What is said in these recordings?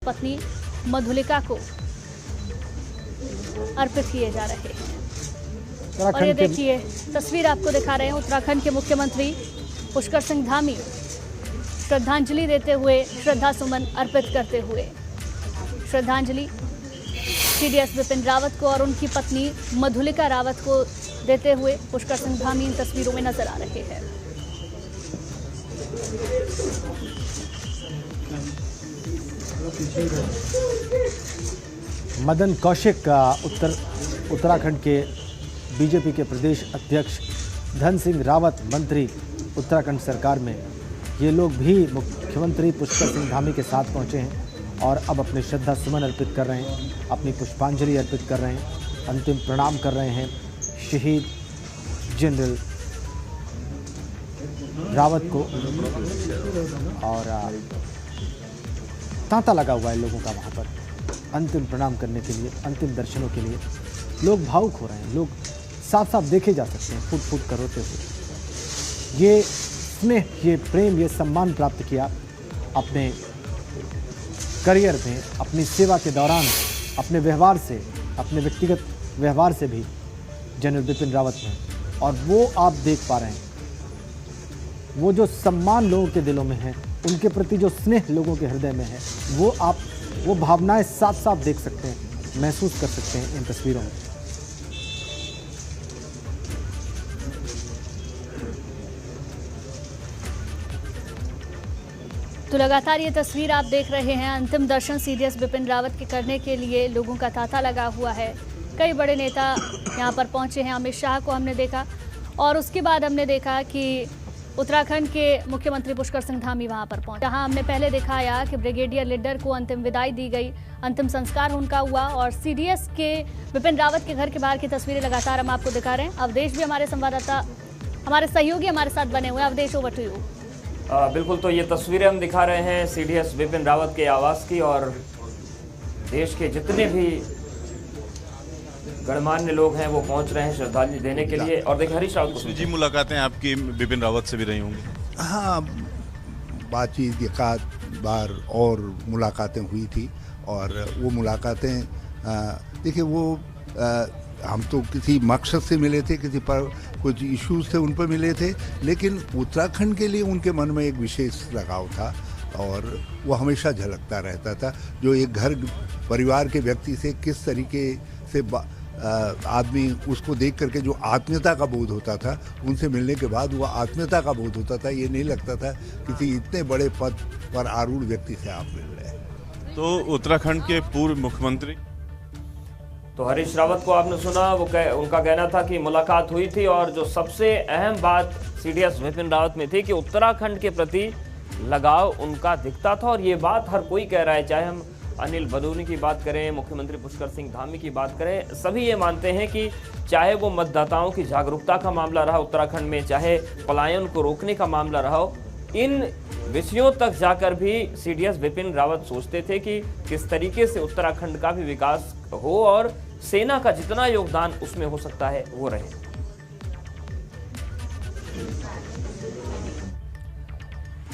पत्नी मधुलिका को अर्पित किए जा रहे हैं। और ये देखिए तस्वीर आपको दिखा रहे हैं उत्तराखंड के मुख्यमंत्री पुष्कर सिंह धामी श्रद्धांजलि देते हुए, श्रद्धा सुमन अर्पित करते हुए। श्रद्धांजलि सीडीएस विपिन रावत को और उनकी पत्नी मधुलिका रावत को देते हुए पुष्कर सिंह धामी इन तस्वीरों में नजर आ रहे हैं। मदन कौशिक उत्तराखंड के बीजेपी के प्रदेश अध्यक्ष, धन सिंह रावत मंत्री उत्तराखंड सरकार में, ये लोग भी मुख्यमंत्री पुष्कर सिंह धामी के साथ पहुंचे हैं और अब अपने श्रद्धा सुमन अर्पित कर रहे हैं, अपनी पुष्पांजलि अर्पित कर रहे हैं, अंतिम प्रणाम कर रहे हैं शहीद जनरल रावत को। और तांता लगा हुआ है लोगों का वहाँ पर अंतिम प्रणाम करने के लिए, अंतिम दर्शनों के लिए। लोग भावुक हो रहे हैं, लोग साफ साफ देखे जा सकते हैं फुट फुट कर रोते हुए। ये स्नेह, ये प्रेम, ये सम्मान प्राप्त किया अपने करियर में, अपनी सेवा के दौरान, अपने व्यवहार से, अपने व्यक्तिगत व्यवहार से भी जनरल बिपिन रावत ने। और वो आप देख पा रहे हैं, वो जो सम्मान लोगों के दिलों में है, उनके प्रति जो स्नेह लोगों के हृदय में है, वो भावनाएं साफ साफ देख सकते हैं, महसूस कर सकते हैं इन तस्वीरों में। तो लगातार ये तस्वीर आप देख रहे हैं। अंतिम दर्शन सीडीएस विपिन रावत के करने के लिए लोगों का तांता लगा हुआ है। कई बड़े नेता यहाँ पर पहुंचे हैं। अमित शाह को हमने देखा और उसके बाद हमने देखा कि उत्तराखंड के मुख्यमंत्री पुष्कर सिंह धामी वहां पर पहुंचे, जहां हमने पहले दिखाया कि ब्रिगेडियर लीडर को अंतिम विदाई दी गई, अंतिम संस्कार उनका हुआ। और सीडीएस के विपिन रावत के घर के बाहर की तस्वीरें लगातार हम आपको दिखा रहे हैं। अवधेश भी हमारे संवाददाता, हमारे सहयोगी हमारे साथ बने हुए हैं। Avdhesh, over to you. बिल्कुल, तो ये तस्वीरें हम दिखा रहे हैं सीडीएस विपिन रावत के आवास की, और देश के जितने भी गणमान्य लोग हैं वो पहुंच रहे हैं श्रद्धांजलि देने के लिए। और देखिए हरीश रावत जी, मुलाकातें आपकी विपिन रावत से भी रही होंगी? हाँ, बातचीत एक बार और मुलाकातें हुई थी। और वो मुलाकातें देखिए, वो हम तो किसी मकसद से मिले थे, किसी पर कुछ इश्यूज थे उन पर मिले थे, लेकिन उत्तराखंड के लिए उनके मन में एक विशेष लगाव था और वो हमेशा झलकता रहता था। जो एक घर परिवार के व्यक्ति से किस तरीके से आदमी उसको देख करके जो आत्मीयता का बोध होता था, उनसे मिलने के बाद वो आत्मीयता का बोध होता था। ये नहीं लगता था किसी इतने बड़े पद पर आरूढ़ व्यक्ति से आप मिल रहे हैं। तो उत्तराखंड के पूर्व मुख्यमंत्री, तो हरीश रावत को आपने सुना, उनका कहना था कि मुलाकात हुई थी और जो सबसे अहम बात सीडीएस विपिन रावत में थी कि उत्तराखंड के प्रति लगाव उनका दिखता था। और ये बात हर कोई कह रहा है, चाहे हम अनिल बलूनी की बात करें, मुख्यमंत्री पुष्कर सिंह धामी की बात करें, सभी ये मानते हैं कि चाहे वो मतदाताओं की जागरूकता का मामला रहा उत्तराखंड में, चाहे पलायन को रोकने का मामला रहा हो, इन विषयों तक जाकर भी सीडीएस विपिन रावत सोचते थे कि किस तरीके से उत्तराखंड का भी विकास हो और सेना का जितना योगदान उसमें हो सकता है वो रहे।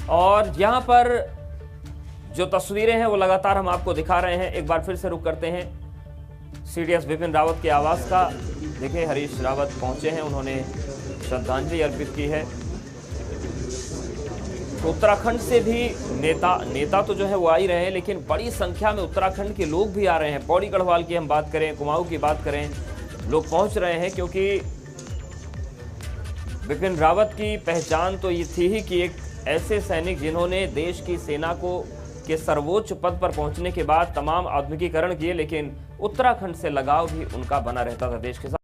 और यहाँ पर जो तस्वीरें हैं वो लगातार हम आपको दिखा रहे हैं। एक बार फिर से रुक करते हैं सीडीएस विपिन रावत के आवास का। देखिए हरीश रावत पहुंचे हैं, उन्होंने श्रद्धांजलि अर्पित की है। तो उत्तराखंड से भी नेता तो जो है वो आ ही रहे हैं, लेकिन बड़ी संख्या में उत्तराखंड के लोग भी आ रहे हैं। पौड़ी गढ़वाल की हम बात करें, कुमाऊं की बात करें, लोग पहुंच रहे हैं क्योंकि विपिन रावत की पहचान तो ये थी ही कि एक ऐसे सैनिक जिन्होंने देश की सेना को के सर्वोच्च पद पर पहुंचने के बाद तमाम आधुनिकीकरण किए, लेकिन उत्तराखंड से लगाव भी उनका बना रहता था देश के साथ।